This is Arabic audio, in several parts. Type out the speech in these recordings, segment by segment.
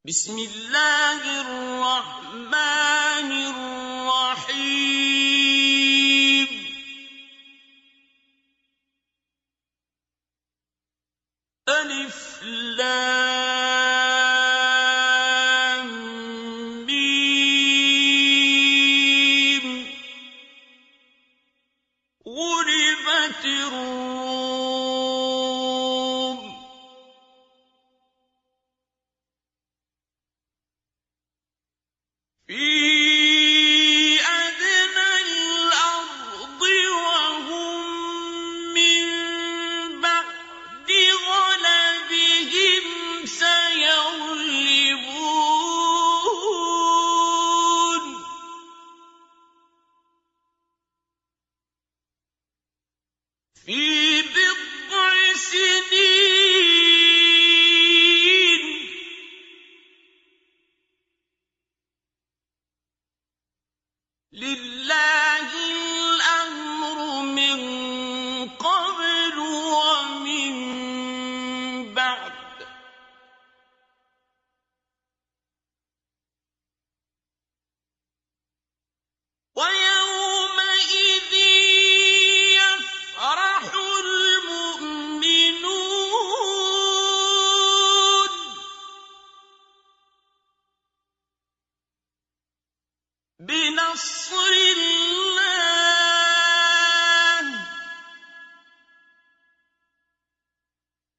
بسم الله الرحمن الرحيم ألف لام ميم غلبت الروم في أدنى الأرض وهم من بعد غلبهم سيغلبون في بضع سنين لله الأمر من قبل ومن بعد ويومئذ يفرح المؤمنون بنصر الله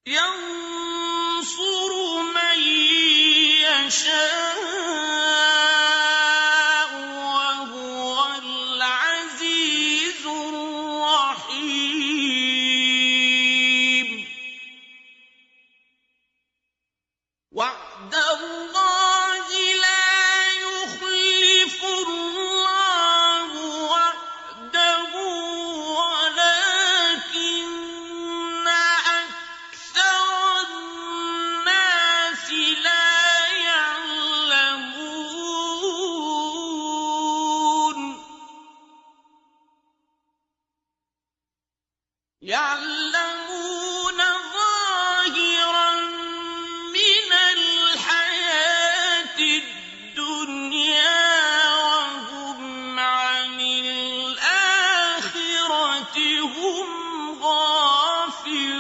ينصر من يشاء وهو العزيز الرحيم وعد الله لا يخلف الله وعده ولكن أكثر الناس لا يعلمون يعلمون ظاهرا من الحياة الدنيا وهم عن الآخرة هم غافلون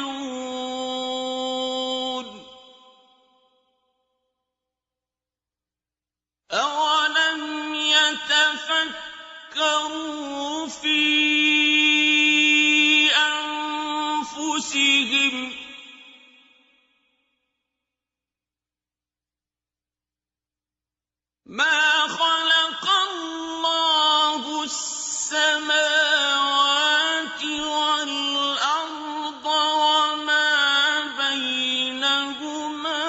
أولم يتفكروا في أنفسهم ما خلق الله السماوات والأرض وما بينهما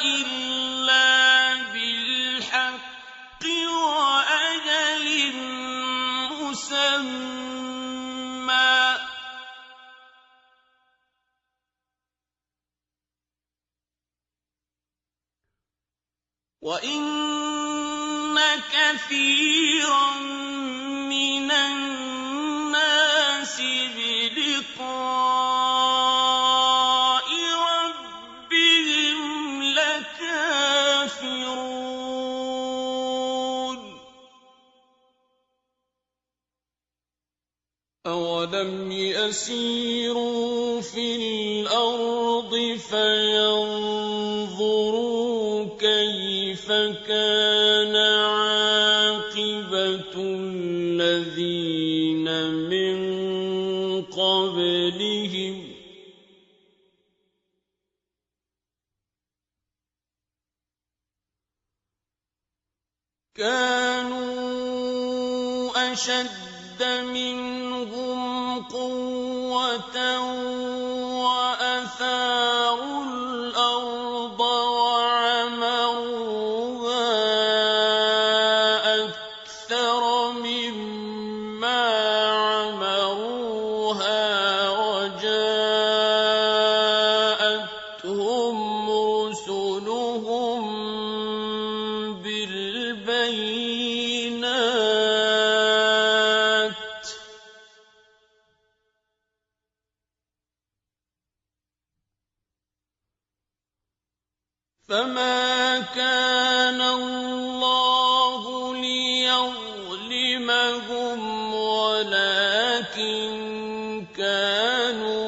إلا بالحق وأجل مسمى وَإِنَّ كَثِيرًا مِّنَ النَّاسِ بِلِقَاءِ رَبِّهِمْ لَكَافِرُونَ أَوَلَمْ يَسِيرُوا فِي الْأَرْضِ فَيَنظُرُوا كَيْفَ كَانَ عَاقِبَةُ الَّذِينَ مِن قَبْلِهِمْ كَانُوا أَشَدَّ مِنْهُمْ قُوَّةً وَأَثَارُوا الْأَرْضَ وَعَمَرُوهَا أَكْثَرَ مِمَّا عَمَرُوهَا وَجَاءَتْهُمْ رُسُلُهُم بِالْبَيِّنَاتِ فما كان الله ليظلمهم ولكن كانوا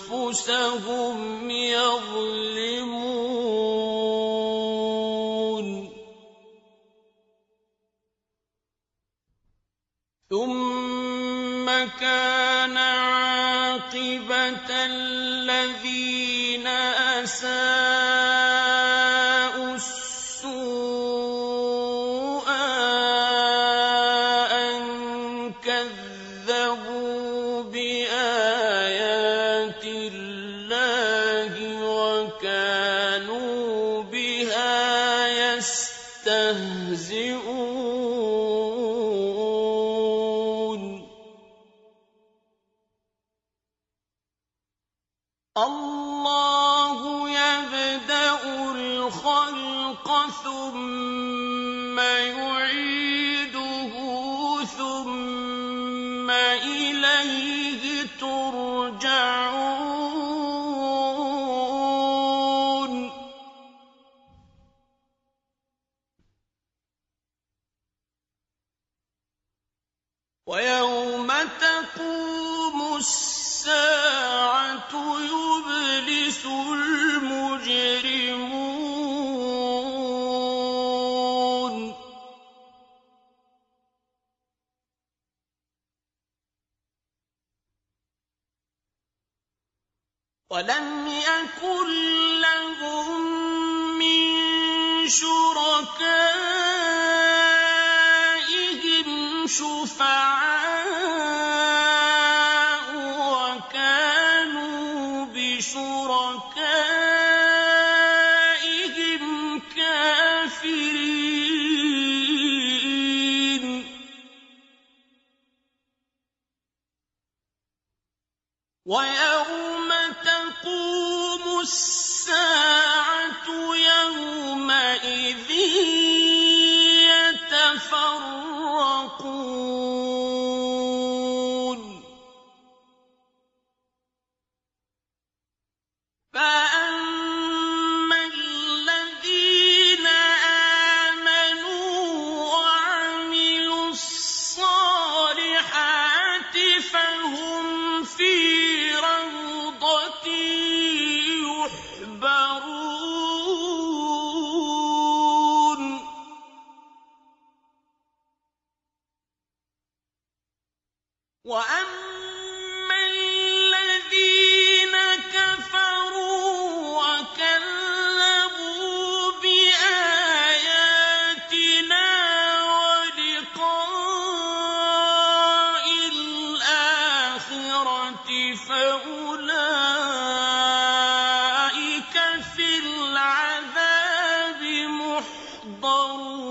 أنفسهم يظلمون ثم كان عاقبة الذين أساءوا السوء أن كذبوا بآيات الله وكانوا بها يستهزئون الله يبدأ الخلق ثم يعيده ثم إليه ترجعون ويوم تقوم الساعة يبلس المجرمون ولم يكن لهم من شركائهم شفعاء وكانوا بشركائهم كافرين ويوم تقوم الساعة يومئذ يتفرقون فأما الذين آمنوا وعملوا الصالحات فهم في روضة يحبرون وأما الذين كفروا وكذبوا بآياتنا ولقاء الآخرة فأولئك في العذاب محضرون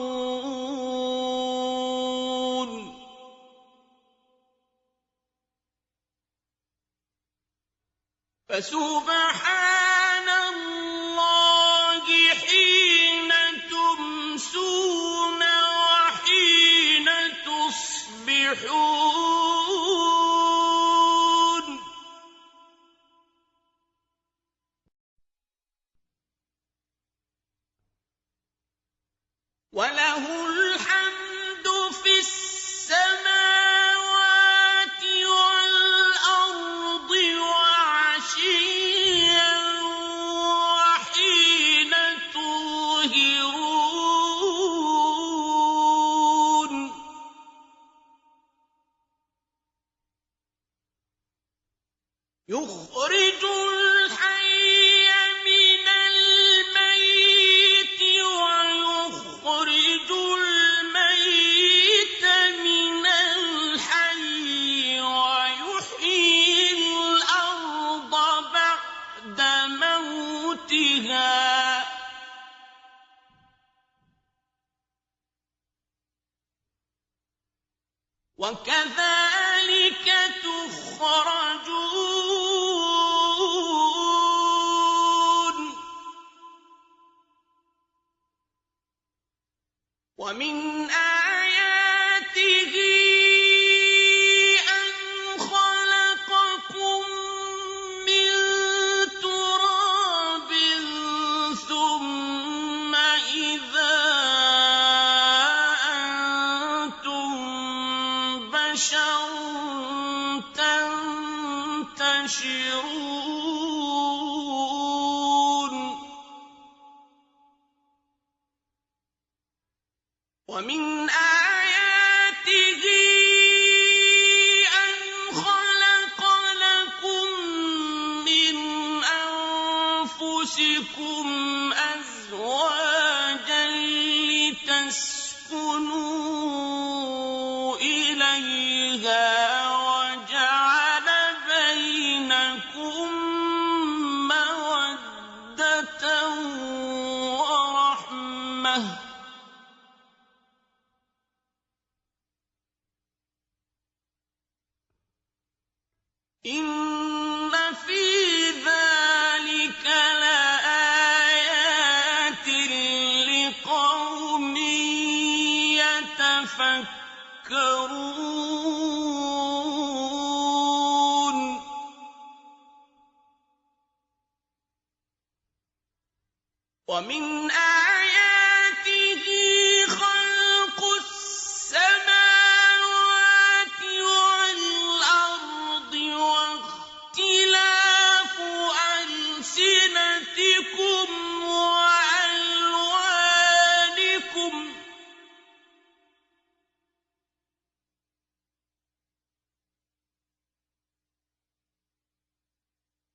فسبحان الله حين تمسون وحين تصبحون وله الحمد في السماوات والأرض وعشيا وحين تظهرون يخرج الحي من الميت ويخرج الميت من الحي ويحيي الأرض بعد موتها وكذلك تخرجون ومن آياته أن خلقكم من تراب وَمِنْ آيَاتِهِ أَنْ خَلَقَ لَكُم مِّنْ أَنفُسِكُمْ أَزْوَاجًا لِّتَسْكُنُوا إِلَيْهَا وَجَعَلَ بَيْنَكُم مَّوَدَّةً وَرَحْمَةً ۚ إِنَّ فِي ذَٰلِكَ لَآيَاتٍ لِّقَوْمٍ يَتَفَكَّرُونَ وَمِنْ آيَاتِهِ خَلْقُ السَّمَاوَاتِ وَالْأَرْضِ وَاخْتِلَافُ أَلْسِنَتِكُمْ وَأَلْوَانِكُمْ ۚ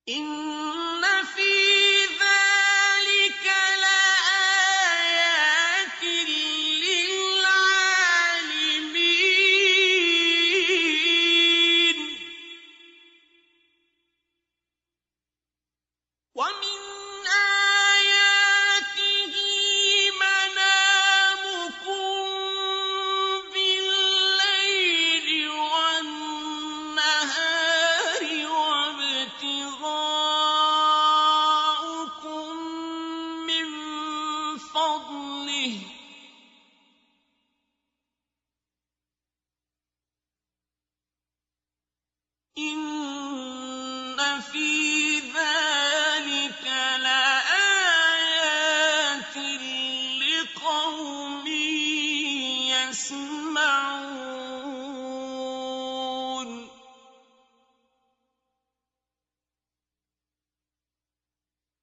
إِنَّ فِي ذَٰلِكَ لَآيَاتٍ لِّلْعَالِمِينَ وَمِنْ آيَاتِهِ مَنَامُكُم بِاللَّيْلِ وَالنَّهَارِ وَابْتِغَاؤُكُم مِّن فَضْلِهِ ۚ إِنَّ فِي ذَٰلِكَ لَآيَاتٍ لِّقَوْمٍ يَسْمَعُونَ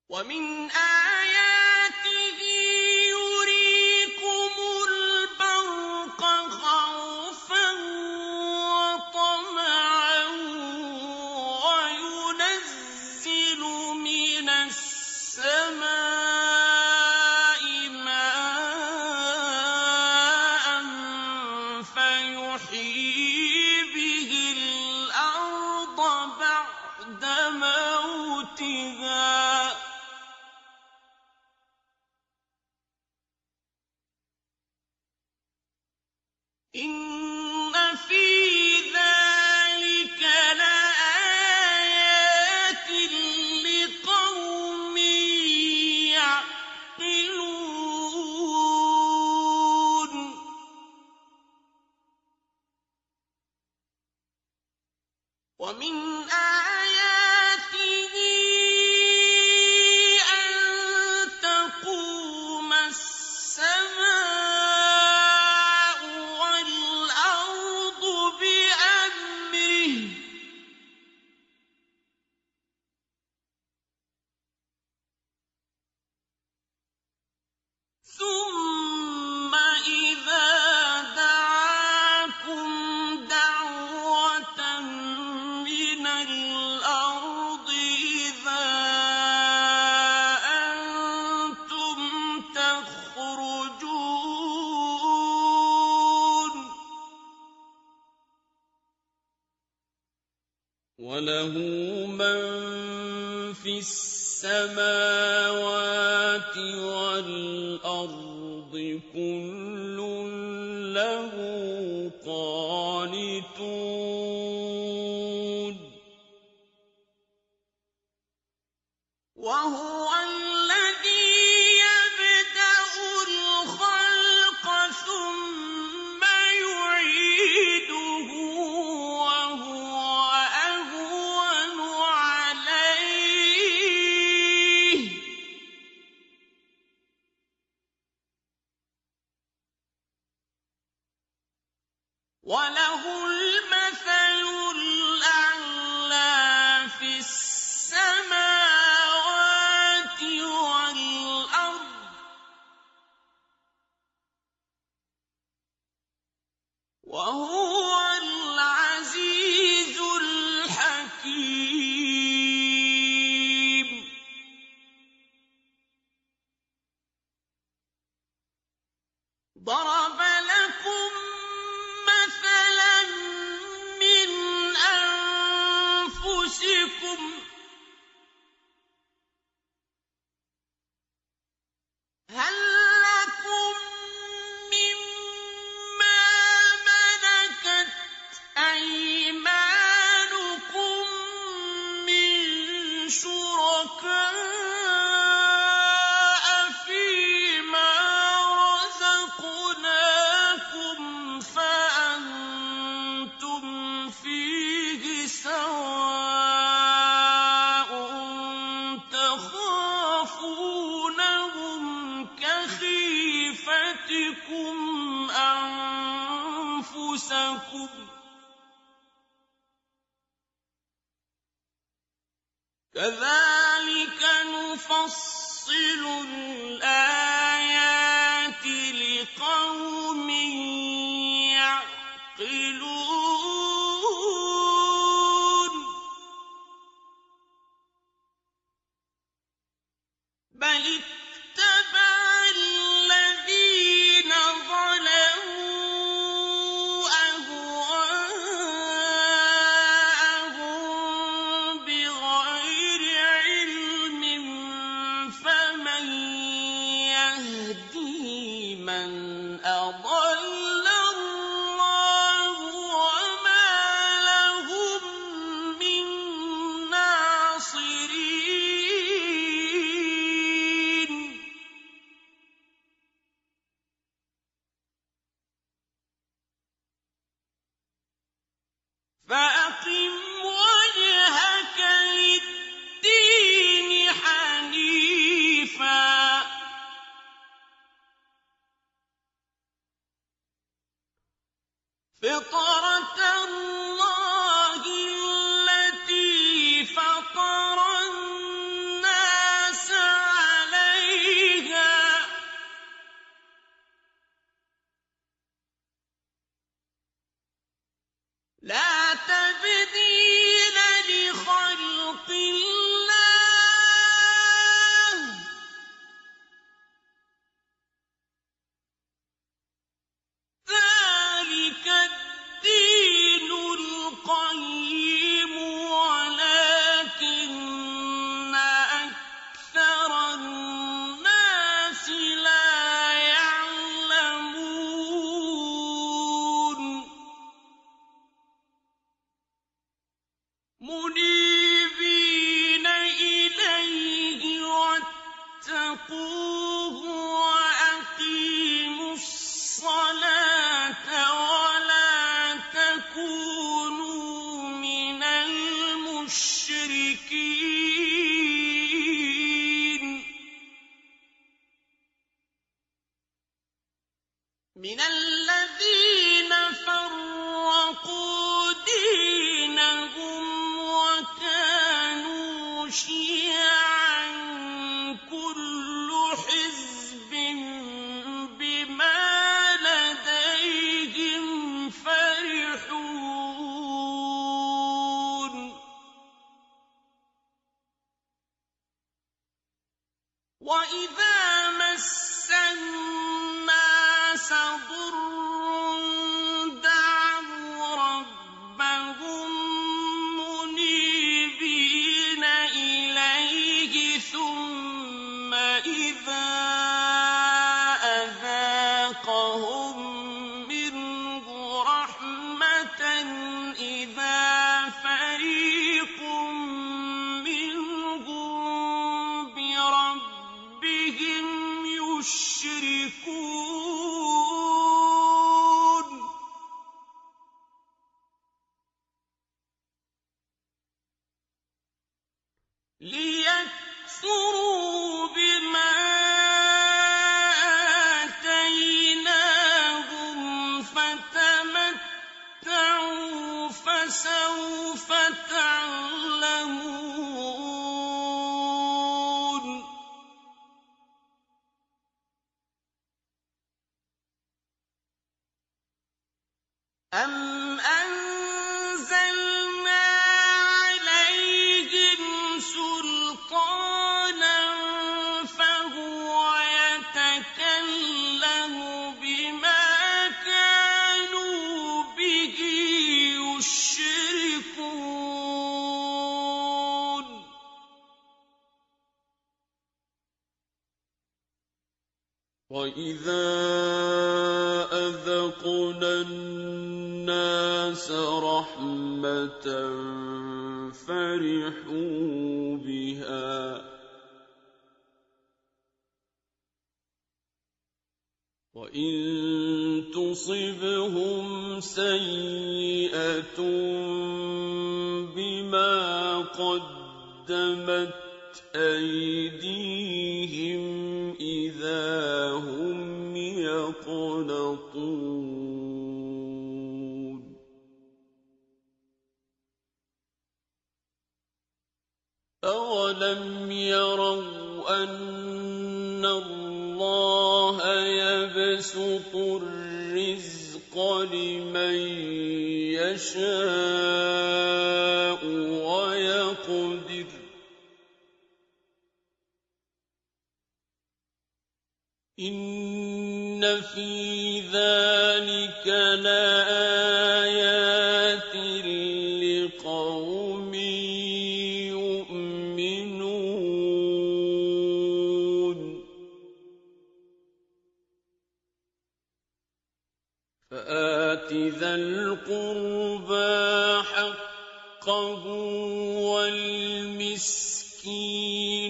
وَمِنْ آيَاتِهِ يُرِيكُمُ الْبَرْقَ خَوْفًا وَطَمَعًا وَيُنَزِّلُ مِنَ السَّمَاءِ مَاءً فَيُحْيِي بِهِ الْأَرْضَ بَعْدَ مَوْتِهَا ۚ إِنَّ فِي ذَٰلِكَ لَآيَاتٍ لِّقَوْمٍ يَعْقِلُونَ وَمِنْ آيَاتِهِ أَن تَقُومَ السَّمَاءُ وَالْأَرْضُ بِأَمْرِهِ ۚ ثُمَّ إِذَا دَعَاكُمْ دَعْوَةً مِّنَ الْأَرْضِ إِذَا أَنتُمْ تَخْرُجُونَ وَلَهُ مَن فِي السَّمَاوَاتِ وَالْأَرْضِ كُلٌّ لَّهُ قَانِتُونَ وَهُوَ الَّذِي يَبْدَأُ الْخَلْقَ ثُمَّ يُعِيدُهُ وَهُوَ أَهْوَنُ عَلَيْهِ ۖ وَلَهُ الْمَثَلُ الْأَعْلَىٰ فِي السَّمَاوَاتِ وَالْأَرْضِ ضَرَبَ لَكُم مَّثَلًا مِّنْ أَنفُسِكُمْ ۖ هَل لَّكُم مِّمَّا مَلَكَتْ أَيْمَانُكُم مِّن شُرَكَاءَ فِيمَا رَزَقْنَاكُمْ فَأَنتُمْ فِيهِ سَوَاءٌ تَخَافُونَهُمْ كَخِيفَتِكُمْ أَنفُسَكُمْ ۚ كَذَٰلِكَ نُفَصِّلُ الْآيَاتِ لِقَوْمٍ يَعْقِلُونَ بَلِ اتَّبَعَ الَّذِينَ ظَلَمُوا أَهْوَاءَهُم بِغَيْرِ عِلْمٍ فَمَن يَهْدِي مَنْ أَضَلَّ اللَّهُ وَمَا لَهُم مِّن نَّاصِرِينَ فَأَقِمْ وَجْهَكَ لِلدِّينِ حَنِيفًا ۚ فِطْرَتَ اللَّهِ الَّتِي فَطَرَ النَّاسَ عَلَيْهَا ۚ لَا تَبْدِيلَ لِخَلْقِ اللَّهِ ۚ ذَٰلِكَ الدِّينُ الْقَيِّمُ وَلَٰكِنَّ أَكْثَرَ النَّاسِ لَا يَعْلَمُونَ مُنِيبِينَ إِلَيْهِ وَاتَّقُوهُ وَأَقِيمُوا الصَّلَاةَ وَلَا تَكُونُوا مِنَ الْمُشْرِكِينَ مِنَ الَّذِينَ فَرَّقُوا دِينَهُمْ وَكَانُوا شِيَعًا ۖ كُلُّ حِزْبٍ بِمَا لَدَيْهِمْ فَرِحُونَ وَإِذَا مَسَّ النَّاسَ ضُرٌّ دَعَوْا رَبَّهُم مُّنِيبِينَ إِلَيْهِ ثُمَّ إِذَا أَذَاقَهُم مِّنْهُ رَحْمَةً إِذَا فَرِيقٌ مِّنْهُم بِرَبِّهِمْ يُشْرِكُونَ لِيَكْفُرُوا بِمَا آتَيْنَاهُمْ فَتَمَتَّعُوا فَسَوْفَ تَعْلَمُونَ أَمْ أَنزَلْنَا عَلَيْهِمْ سُلْطَانًا فَهُوَ يَتَكَلَّمُ بِمَا وَإِذَا أَذَقْنَا النَّاسَ رَحْمَةً فَرِحُوا بِهَا وَإِن تُصِبْهُمْ سَيِّئَةٌ بِمَا قَدَّمَتْ أَيْدِيهِمْ إِذَا هُمْ يَقْنَطُونَ أَوَلَمْ يَرَوْا أَنَّ اللَّهَ يَبْسُطُ الرِّزْقَ لِمَن يَشَاءُ وَيَقْدِرُ إِنَّ فِي ذَلِكَ لَآيَاتٍ لِّقَوْمٍ يُؤْمِنُونَ فَآتِ ذَا الْقُرْبَىٰ حَقَّهُ وَالْمِسْكِينَ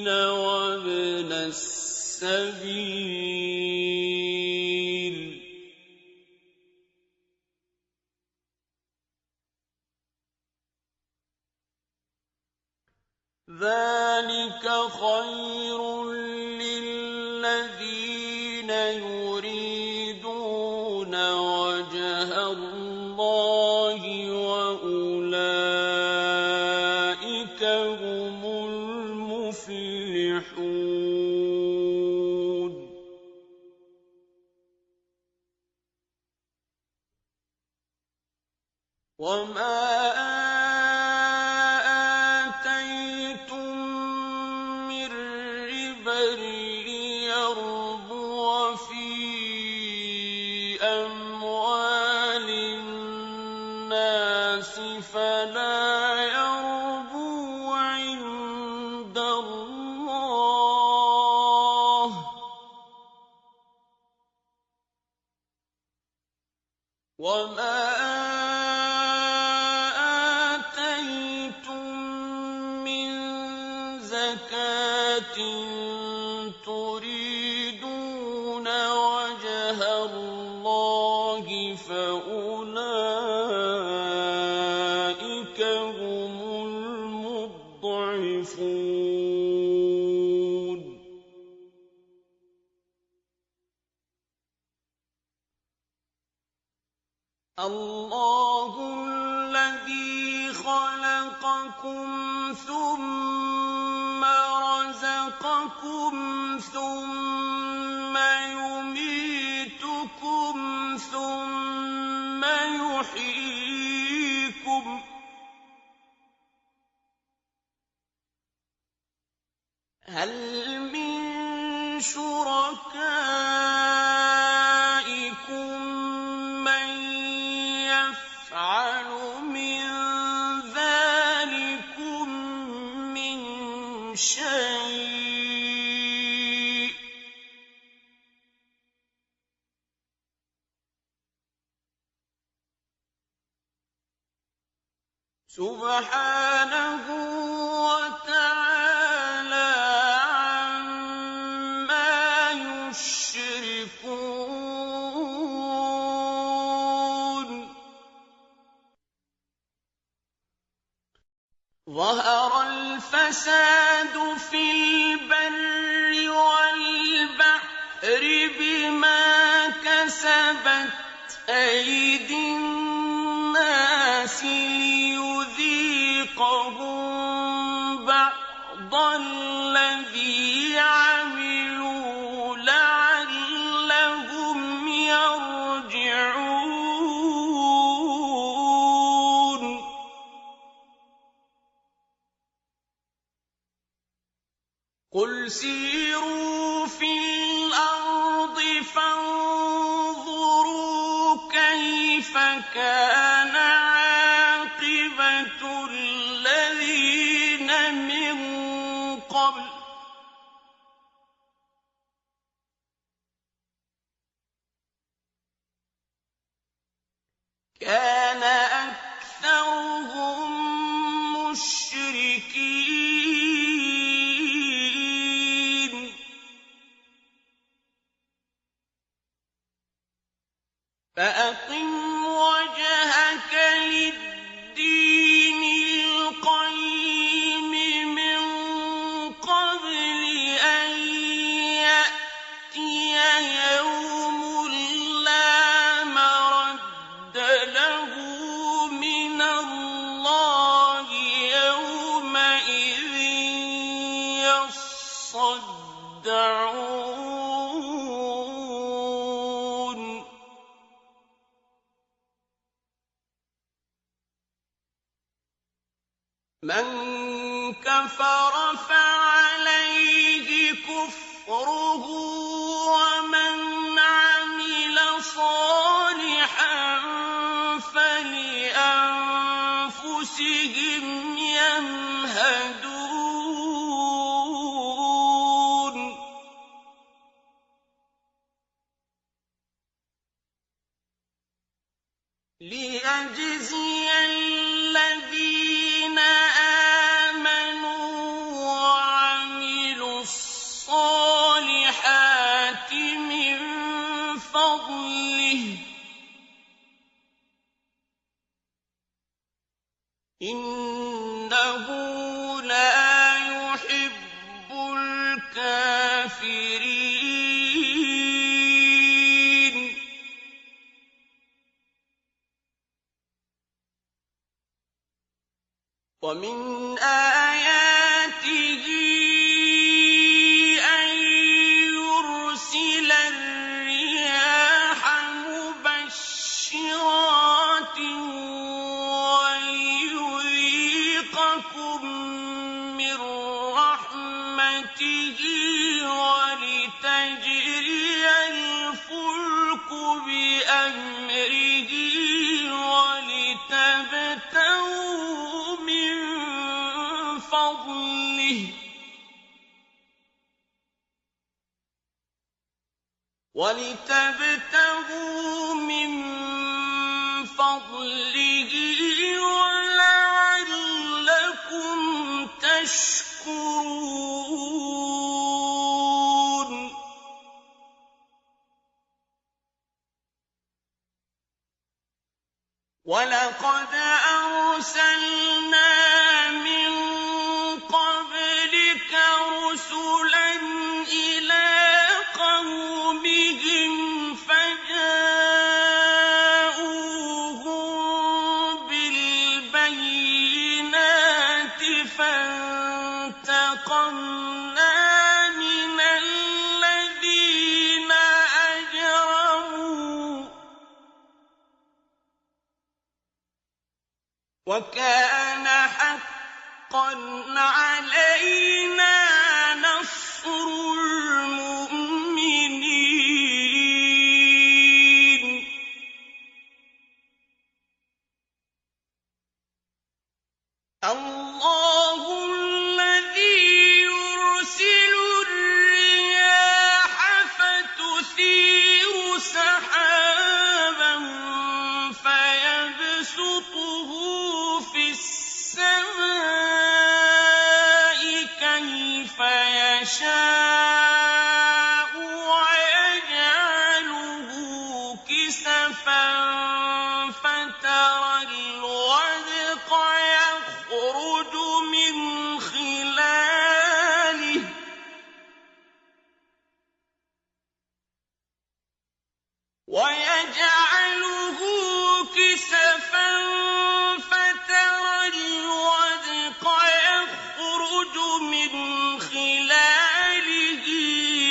وَابْنَ السَّبِيلِ ذَٰلِكَ خَيْرٌ لِّلَّذِينَ يُرِيدُونَ وَجْهَ اللَّهِ وَأُولَٰئِكَ هُمُ الْمُفْلِحُونَ وَمَا آتَيْتُم مِّن رِّبًا لِّيَرْبُوَ فِي أَمْوَالِ النَّاسِ فَلَا يَرْبُو عِندَ اللَّهِ ۖ وَمَا آتَيْتُم مِّن زَكَاةٍ تُرِيدُونَ وَجْهَ اللَّهِ فَأُولَٰئِكَ هُمُ الْمُضْعِفُونَ اللَّهُ الَّذِي خَلَقَكُمْ ثُمَّ رَزَقَكُمْ ثُمَّ يُمِيتُكُمْ ثُمَّ يُحْيِيكُمْ ۖ هَلْ مِن شُرَكَائِكُم مَّن يَفْعَلُ مِن ذَٰلِكُم مِّن شَيْءٍ ۚ سُبْحَانَهُ وَتَعَالَىٰ عَمَّا يُشْرِكُونَ ظَهَرَ الْفَسَادُ فِي الْبَرِّ وَالْبَحْرِ بِمَا كَسَبَتْ أَيْدِي النَّاسِ لِيُذِيقَهُم بَعْضَ الَّذِي عَمِلُوا لَعَلَّهُمْ يَرْجِعُونَ قُلْ سِيرُوا فِي الْأَرْضِ فَانظُرُوا كَيْفَ كَانَ عَاقِبَةُ الَّذِينَ مِن قَبْلُ كان أكثرهم مشركين فأقم وجهك للدين القيم من قبل أن يأتي يوم لا مرد له من الله يومئذ يصدعون من كفر فعليه كفره ومن عمل صالحا فلأنفسهم يمهدون ليجزي الذين آمنوا وعملوا الصالحات من فضله إنه لا يحب الكافرين ومن آياته أن يرسل الرياح مبشرات وليذيقكم من رحمته ولتجري الفلك بأمره ولتبتغوا من فضله ولعلكم تشكرون ولقد أرسلنا من قبلك رسلا إلى قومهم فجاءوهم بالبينات فانتقمنا من الذين أجرموا وكان حقا علينا نصر المؤمنين الله الذي يرسل الرياح فتثير سحابا فيبسطه في السماء كيف يشاء ويجعله كسفا فترى الودق يخرج من خلاله ويجعله كسفا فترى الودق يخرج من خلاله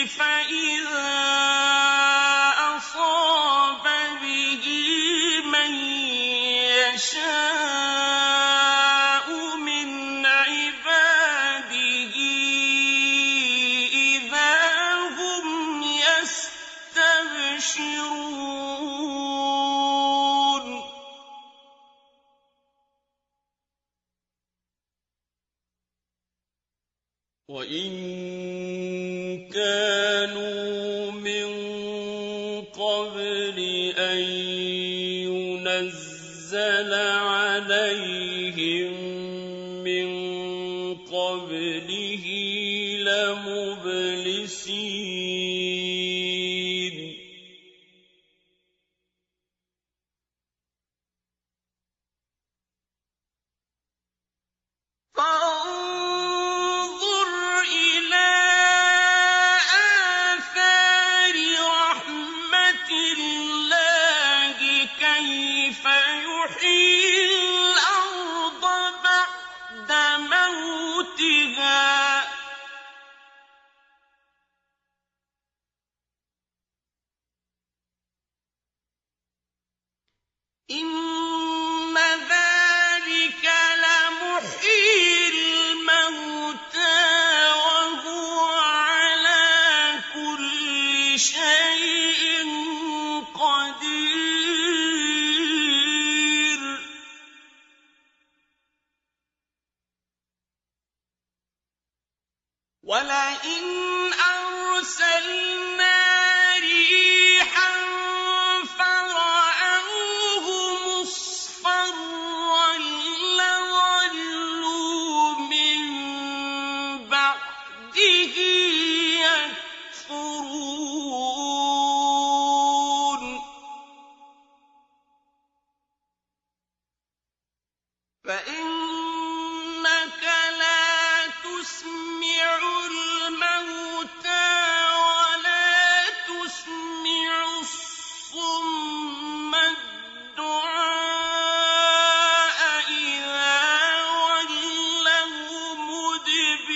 فإذا أصاب به من يشاء من عباده إذا هم يستبشرون وإن كانوا من قبل أن ينزل فانظُرْ إِلَىٰ آثَارِ رَحْمَتِ اللَّهِ كَيْفَ يُحْيِي الْأَرْضَ بَعْدَ مَوْتِهَا ۚ إِنَّ ذَٰلِكَ لَمُحْيِي الْمَوْتَىٰ وَهُوَ عَلَىٰ كُلِّ شَيْءٍ قَدِيرٌ وَلَئِنْ أَرْسَلْنَا رِيحًا فَرَأَوْهُ مُصْفَرًّا لَّظَلُّوا مِن بَعْدِهِ يَكْفُرُونَ فَإِنَّكَ لَا تُسْمِعُ الْمَوْتَىٰ وَلَا تُسْمِعُ الصُّمَّ الدُّعَاءَ إِذَا وَلَّوْا مُدْبِرِينَ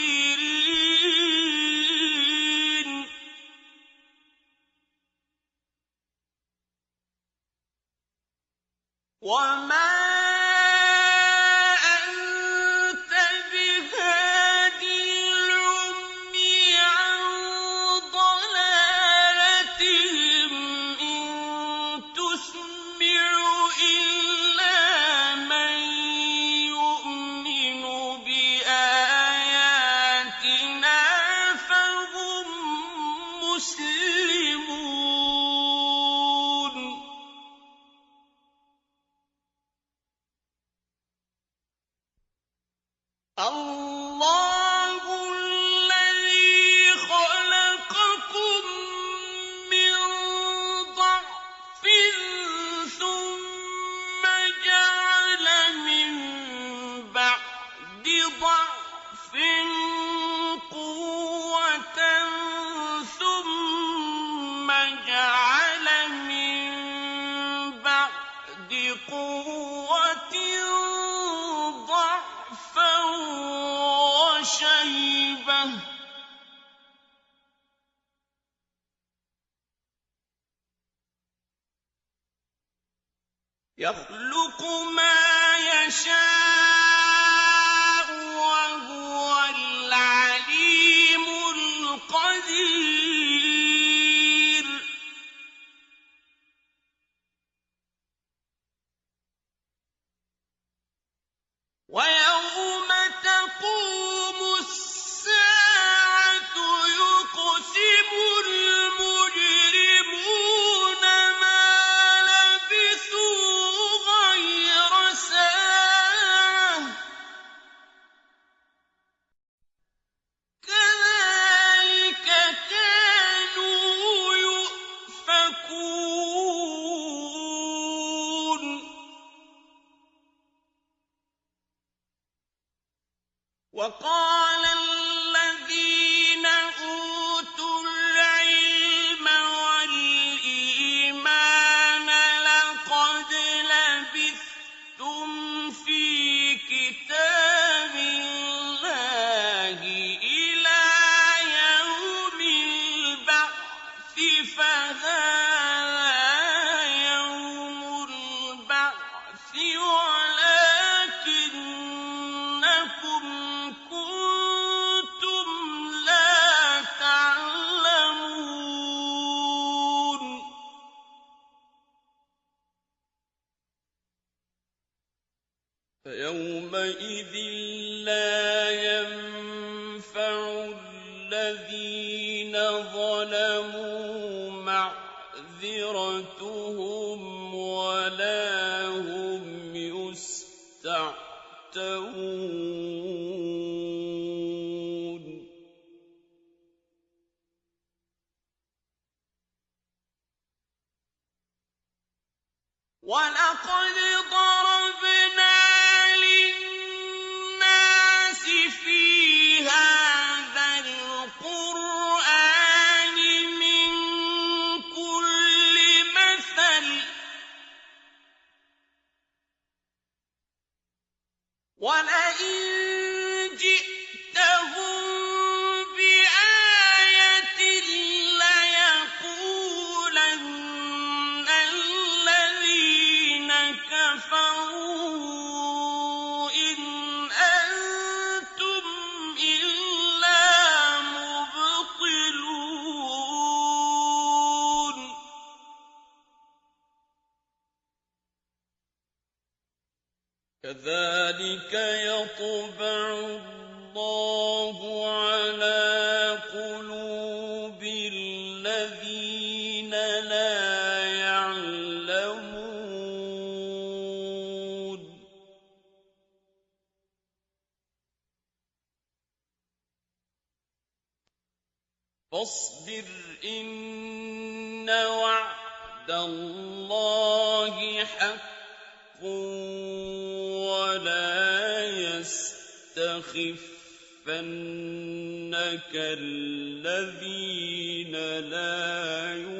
وَمَا أَنتَ بِهَادِ الْعُمْيِ عَن ضَلَالَتِهِمْ ۖ إِن تُسْمِعُ إِلَّا مَن يُؤْمِنُ بِآيَاتِنَا فَهُم مُّسْلِمُونَ اللَّهُ الَّذِي خَلَقَكُم مِّن ضَعْفٍ ثُمَّ جَعَلَ مِن بَعْدِ ضَعْفٍ قُوَّةً ثُمَّ جَعَلَ مِن بَعْدِ قُوَّةٍ ضَعْفًا وَشَيْبَةً ۚ يَخْلُقُ مَا يَشَاءُ ۖ وَهُوَ الْعَلِيمُ الْقَدِيرُ وَيَوْمَ تَقُومُ السَّاعَةُ يُقْسِمُ الْمُجْرِمُونَ مَا لَبِثُوا غَيْرَ سَاعَةٍ ۚ كَذَٰلِكَ كَانُوا يُؤْفَكُونَ وَقَالَ الَّذِينَ أُوتُوا الْعِلْمَ وَالْإِيمَانَ لَقَدْ لَبِثْتُمْ فِي كِتَابِ اللَّهِ إِلَىٰ يَوْمِ الْبَعْثِ فَهَٰذَا يَوْمُ الْبَعْثِ وَلَٰكِنَّكُمْ كُنتُمْ لَا تَعْلَمُونَ فَيَوْمَئِذٍ لَّا يَنفَعُ الَّذِينَ ظَلَمُوا مَعْذِرَتُهُمْ وَلَا هُمْ يُسْتَعْتَبُونَ وَلَقَدْ ضَرَبْنَا لِلنَّاسِ فِي هَٰذَا الْقُرْآنِ مِن كُلِّ مَثَلٍ ۚ وَلَئِن جِئْتَهُم بِآيَةٍ لَّيَقُولَنَّ الَّذِينَ كَفَرُوا إِنْ أَنتُمْ إِلَّا مُبْطِلُونَ كَذَٰلِكَ يَطْبَعُ اللَّهُ عَلَىٰ قُلُوبِ الَّذِينَ لَا يَعْلَمُونَ فَاصْبِرْ إِنَّ وَعْدَ اللَّهِ حَقٌّ وَلَا يَسْتَخِفَّنَّكَ الَّذِينَ لَا يُؤْمِنُونَ